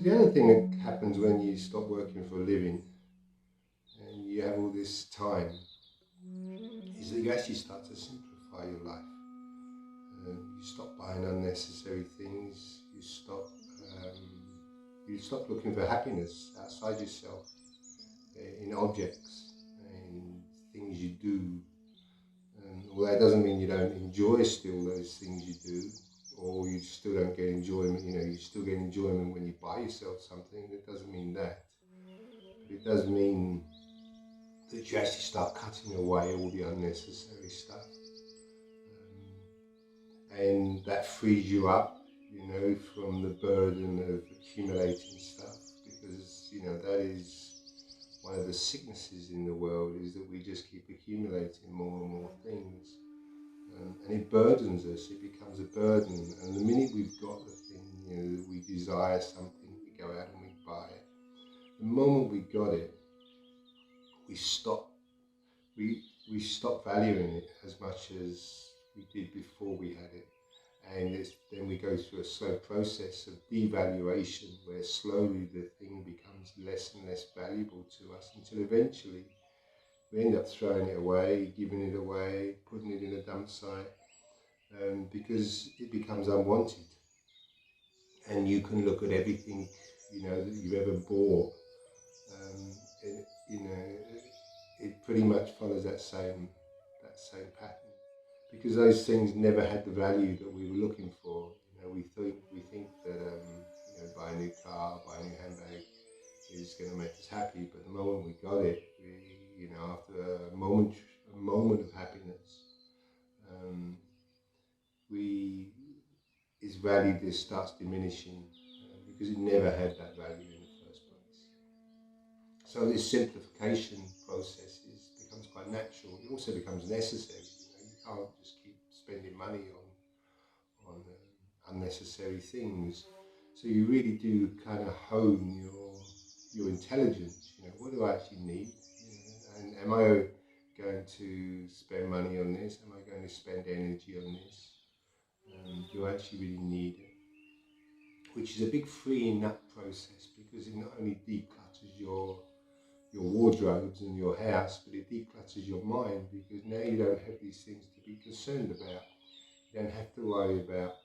the other thing that happens when you stop working for a living and you have all this time is that you actually start to simplify your life. You stop buying unnecessary things. You stop looking for happiness outside yourself in objects and things you do. And although that doesn't mean you don't enjoy still those things you do, or you still don't get enjoyment. You still get enjoyment when you buy yourself something. It doesn't mean that, but it does mean that you actually start cutting away all the unnecessary stuff. And that frees you up, from the burden of accumulating stuff, because, that is one of the sicknesses in the world, is that we just keep accumulating more and more things. And it burdens us, it becomes a burden. And the minute we've got the thing, that we desire something, we go out and we buy it. The moment we got it, we stop valuing it as much as we did before we had it. And then we go through a slow process of devaluation, where slowly the thing becomes less and less valuable to us, until eventually we end up throwing it away, giving it away, putting it in a dump site, because it becomes unwanted. And you can look at everything, that you've ever bought, it pretty much follows that same pattern, because those things never had the value that we were looking for. We think that buy a new car, buy a new handbag is going to make us happy, but the moment we got it, after a moment of happiness, its value just starts diminishing, because it never had that value in the first place. So this simplification process becomes quite natural. It also becomes necessary. You can't just keep spending money on unnecessary things. So you really do kind of hone your intelligence. What do I actually need? And am I going to spend money on this? Am I going to spend energy on this? Do I actually really need it? Which is a big freeing up process, because it not only declutters your wardrobes and your house, but it declutters your mind, because now you don't have these things to be concerned about. You don't have to worry about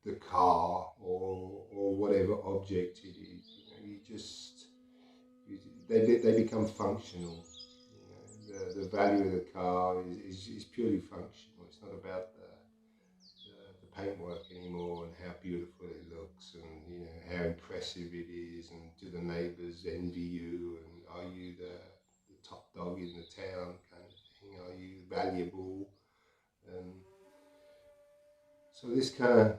the car or whatever object it is. They become functional. The value of the car is purely functional. It's not about the paintwork anymore, and how beautiful it looks, and how impressive it is, and do the neighbours envy you, and are you the top dog in the town kind of thing? Are you valuable? So this kind of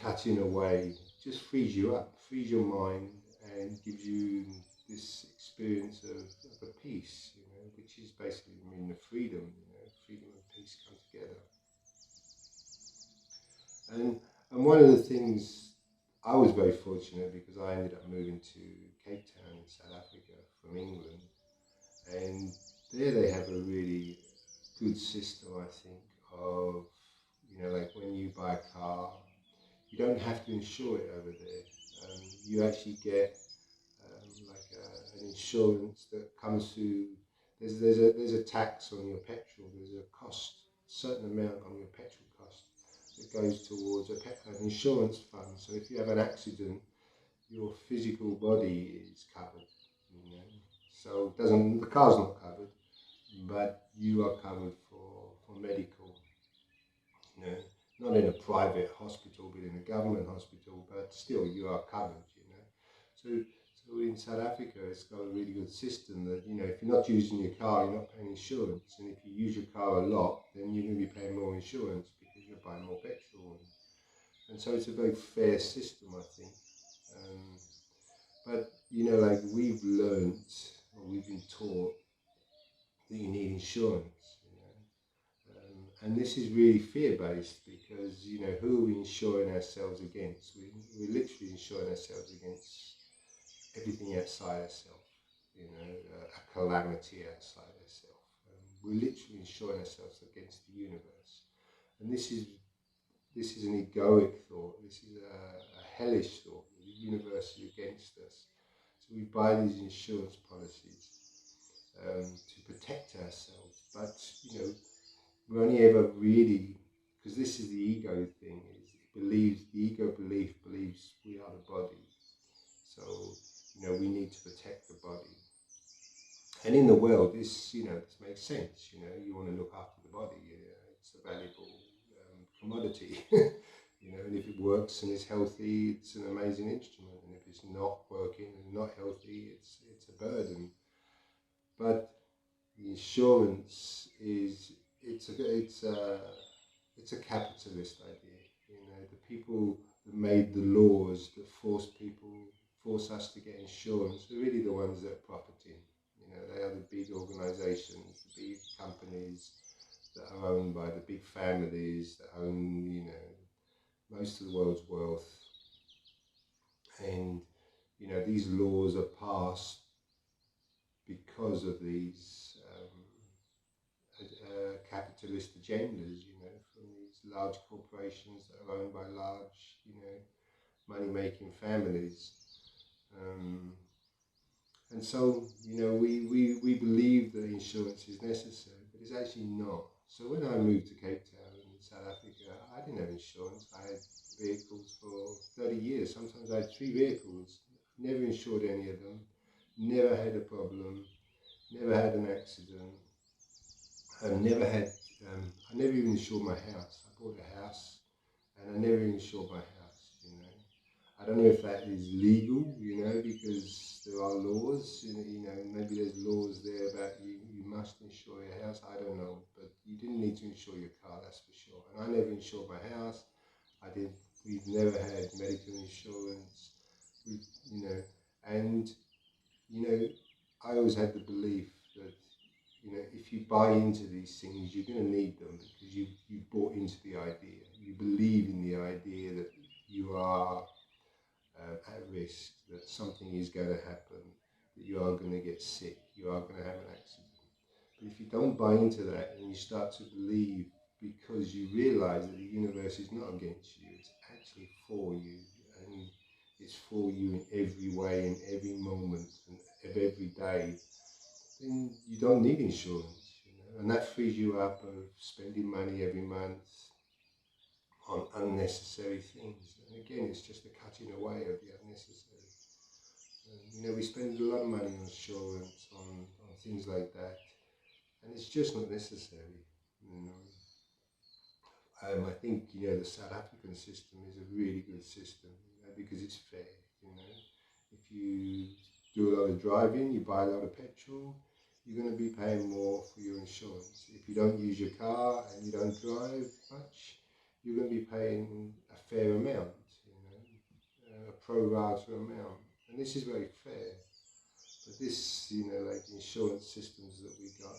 cutting away just frees you up, frees your mind, and gives you this experience of a peace, which is basically the meaning of freedom. Freedom and peace come together. And one of the things, I was very fortunate, because I ended up moving to Cape Town in South Africa from England, and there they have a really good system, I think, of like when you buy a car, you don't have to insure it over there. You actually get an insurance that comes through. There's a tax on your petrol. There's a cost, a certain amount on your petrol cost, that goes towards an insurance fund. So if you have an accident, your physical body is covered. So the car's not covered, but you are covered for medical. Not in a private hospital, but in a government hospital, but still you are covered. So in South Africa, it's got a really good system that, if you're not using your car, you're not paying insurance. And if you use your car a lot, then you're going to be paying more insurance, because you're buying more petrol. And so it's a very fair system, I think. But, like we've learnt, or we've been taught, that you need insurance. And this is really fear-based, because, who are we insuring ourselves against? We're literally insuring ourselves against everything outside ourselves, a calamity outside ourselves. We're literally insuring ourselves against the universe. And this is this is an egoic thought. This is a hellish thought. The universe is against us. So we buy these insurance policies to protect ourselves. But we only ever really, because this is the ego thing, is the ego believes we are the body. So we need to protect the body. And in the world, this makes sense. You want to look after the body. It's a valuable commodity. And if it works and is healthy, it's an amazing instrument. And if it's not working and not healthy, it's a burden. But the insurance is it's a capitalist idea. The people that made the laws that force us to get insurance are really the ones that are profiting. They are the big organisations, the big companies that are owned by the big families that own most of the world's wealth. And these laws are passed because of these capitalist agendas, from these large corporations that are owned by large, money-making families. And so, we believe that insurance is necessary, but it's actually not. So when I moved to Cape Town in South Africa, I didn't have insurance. I had vehicles for 30 years. Sometimes I had 3 vehicles, never insured any of them, never had a problem, never had an accident. I never even insured my house. I bought a house and I never insured my house, I don't know if that is legal, because there are laws, maybe there's laws there about you must insure your house, I don't know, but you didn't need to insure your car, that's for sure. And I never insured my house. We've never had medical insurance, and, I always had the belief that, if you buy into these things, you're going to need them because you bought into the idea. You believe in the idea that you are at risk, that something is going to happen, that you are going to get sick, you are going to have an accident. But if you don't buy into that and you start to believe because you realize that the universe is not against you, it's actually for you, and it's for you in every way, in every moment of every day, then you don't need insurance, and that frees you up of spending money every month on unnecessary things. And again, it's just the cutting away of the unnecessary. We spend a lot of money on insurance, on things like that, and it's just not necessary. I think the South African system is a really good system, because it's fair. If you do a lot of driving, you buy a lot of petrol, you're going to be paying more for your insurance. If you don't use your car and you don't drive much, you're going to be paying a fair amount, a pro rata amount. And this is very fair. But this, like the insurance systems that we got,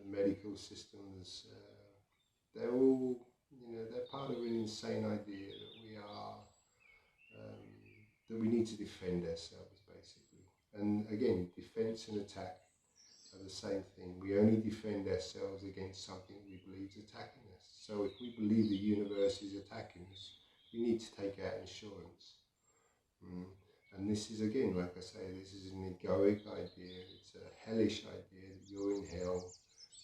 the medical systems, they're all, they're part of an insane idea that we are, that we need to defend ourselves, basically. And again, defense and attack are the same thing. We only defend ourselves against something we believe is attacking us. So if we believe the universe is attacking us, we need to take out insurance. And this is, again, like I say, this is an egoic idea. It's a hellish idea that you're in hell.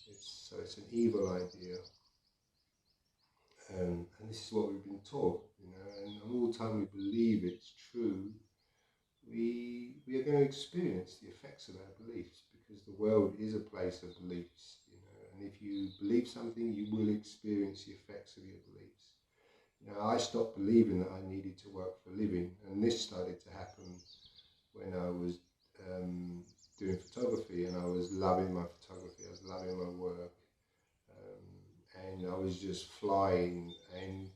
It's an evil idea. And this is what we've been taught, and all the time we believe it's true, we are going to experience the effects of our beliefs, because the world is a place of beliefs, and if you believe something, you will experience the effects of your beliefs. I stopped believing that I needed to work for a living, and this started to happen when I was doing photography, and I was loving my photography, I was loving my work, and I was just flying, and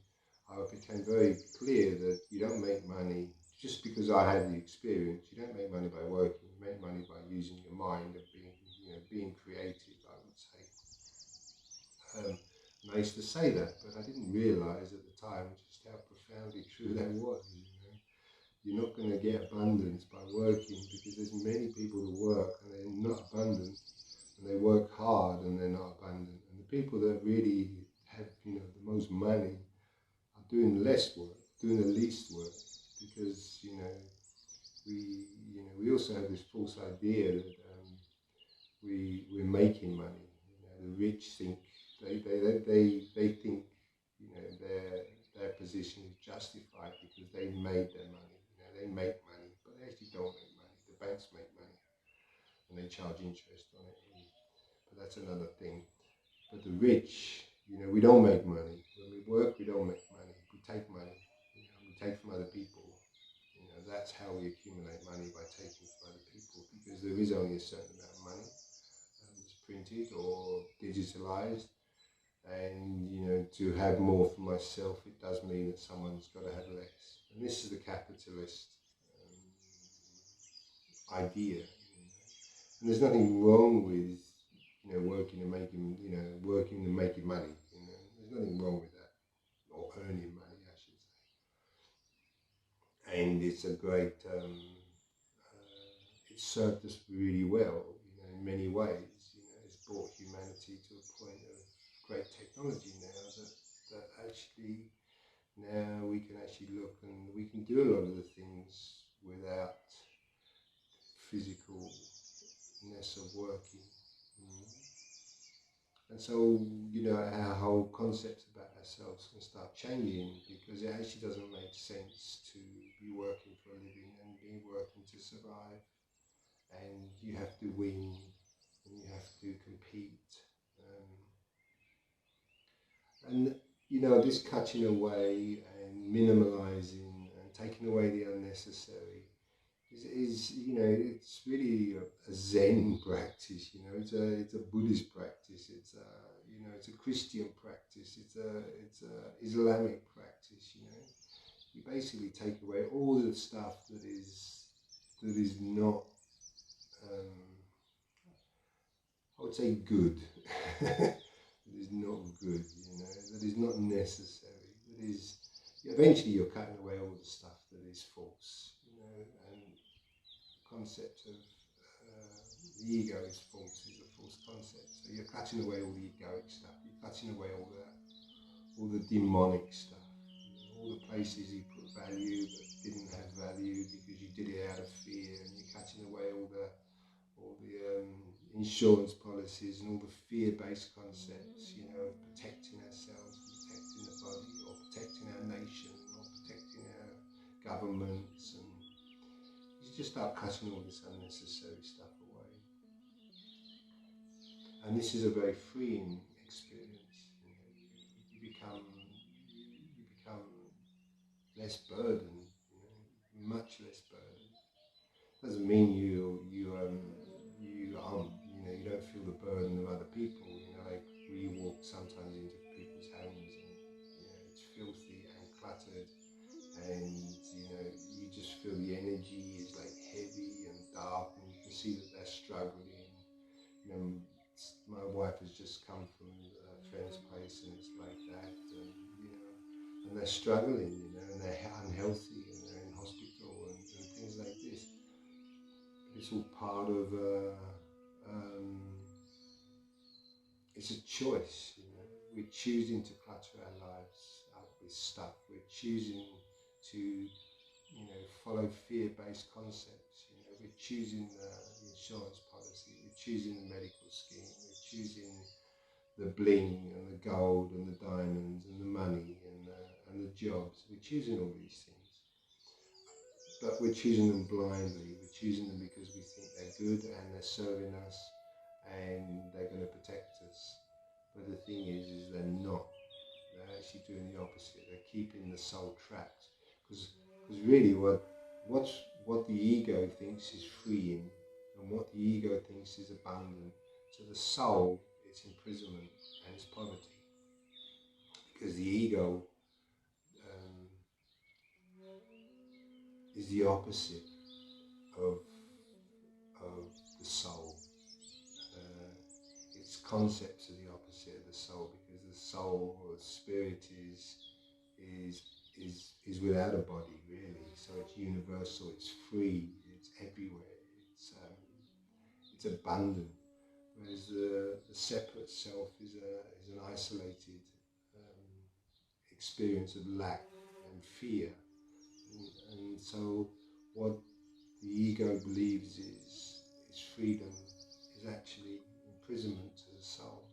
it became very clear that you don't make money just because I had the experience. You don't make money by working, you make money by using your mind and being creative, I would say. And I used to say that, but I didn't realise at the time just how profoundly true that was. You're not going to get abundance by working, because there's many people that work and they're not abundant, and they work hard and they're not abundant. And the people that really have the most money we also have this false idea that we're making money. The rich think they think their position is justified because they made their money. They make money, but they actually don't make money. The banks make money, and they charge interest on it. But that's another thing. But the rich, we don't make money. When we work, we don't make money. We take money. We take from other people. That's how we accumulate money, by taking from other people, because there is only a certain amount of money that's printed or digitalized. And to have more for myself, it does mean that someone's got to have less. And this is the capitalist idea. And there's nothing wrong with working and making money. There's nothing wrong with that, or earning money, I should say. And it's a great. It's served us really well, in many ways. It's brought humanity to a point of great technology now that actually now we can actually look and we can do a lot of the things without physicalness of working. And so, our whole concepts about ourselves can start changing, because it actually doesn't make sense to be working for a living and be working to survive. And you have to win, and you have to compete. And this cutting away and minimalizing and taking away the unnecessary is it's really a Zen practice. It's a Buddhist practice. It's a Christian practice. It's a Islamic practice. You basically take away all the stuff that is not, I would say, good. That is not good. That is not necessary. That is, eventually you're cutting away all the stuff that is false. And the concept of the ego is false, is a false concept. So you're cutting away all the egoic stuff. You're cutting away all the demonic stuff. All the places you put value but didn't have value because you did it out of fear, and you're cutting away all the insurance policies and all the fear-based concepts, protecting ourselves, protecting the body, or protecting our nation, or protecting our governments, and you just start cutting all this unnecessary stuff away. And this is a very freeing experience. You become less burdened, much less burdened. Doesn't mean you aren't, you don't feel the burden of other people. Like we walk sometimes into people's homes and it's filthy and cluttered, and you just feel the energy is like heavy and dark, and you can see that they're struggling. My wife has just come from a friend's place, and it's like that, and they're struggling, and they're unhealthy, and they're in hospital and things like this. But it's all part of it's a choice. We're choosing to clutter our lives up with stuff. We're choosing to follow fear-based concepts. We're choosing the insurance policy. We're choosing the medical scheme. We're choosing the bling and the gold and the diamonds and the money and the jobs. We're choosing all these things, but we're choosing them blindly. We're choosing them because we think they're good and they're serving us and they're going to protect us. But the thing is they're not. They're actually doing the opposite. They're keeping the soul trapped, because really what the ego thinks is freeing, and what the ego thinks is abundant. To the soul, it's imprisonment and it's poverty, because the ego is the opposite of the soul. Its concepts are the opposite of the soul, because the soul or the spirit is without a body, really. So it's universal, it's free, it's everywhere, it's abundant. Whereas the separate self is an isolated experience of lack and fear. And so what the ego believes is freedom is actually imprisonment to the soul.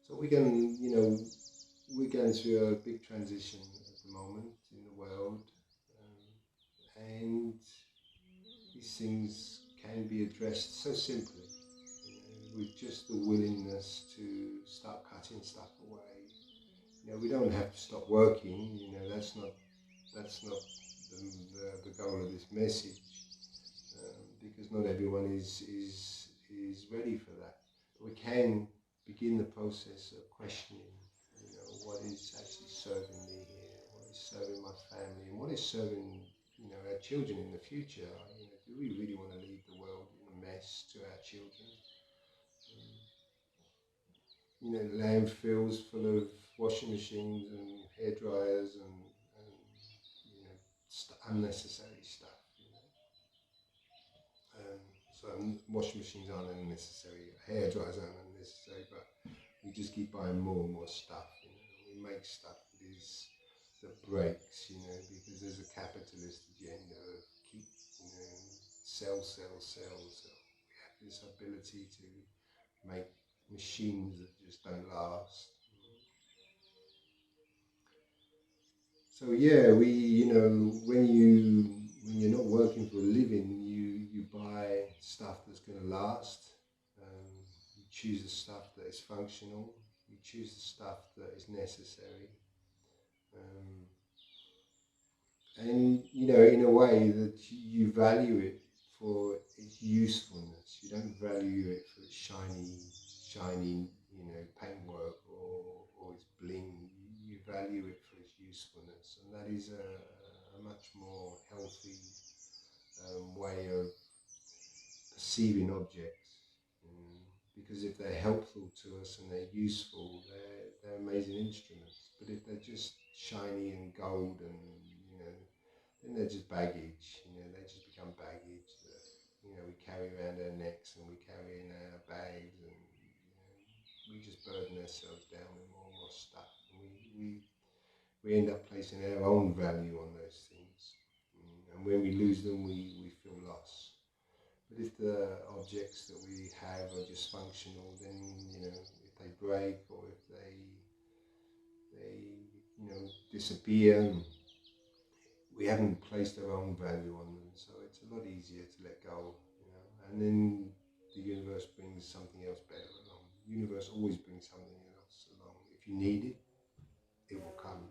So we're going through a big transition at the moment in the world, and these things can be addressed so simply, with just the willingness to start cutting stuff away. We don't have to stop working. That's not the goal of this message, because not everyone is ready for that. But we can begin the process of questioning, what is actually serving me here, what is serving my family, and what is serving, our children in the future. Do we really want to leave the world in a mess to our children? Landfills full of washing machines and hair dryers and unnecessary stuff. So washing machines aren't unnecessary, hair dryers aren't unnecessary, but we just keep buying more and more stuff. We make stuff that breaks, because there's a capitalist agenda of keep, sell, sell, sell. So we have this ability to make machines that just don't last. So yeah, when you're not working for a living, you buy stuff that's going to last. You choose the stuff that is functional. You choose the stuff that is necessary, um, and in a way that you value it for its usefulness. You don't value it for its shiny, paintwork or its bling. You value it for its usefulness, and that is a much more healthy way of perceiving objects. Because if they're helpful to us and they're useful, they're amazing instruments. But if they're just shiny and gold and then they're just baggage. They just become baggage that we carry around our necks and we carry in our bags, and we just burden ourselves down with more and more stuff. And we end up placing our own value on those things, and when we lose them, we feel lost. But if the objects that we have are dysfunctional, then if they break or if they disappear, we haven't placed our own value on them, so it's a lot easier to let go, and then the universe brings something else better along. The universe always brings something else along. If you need it, it will come.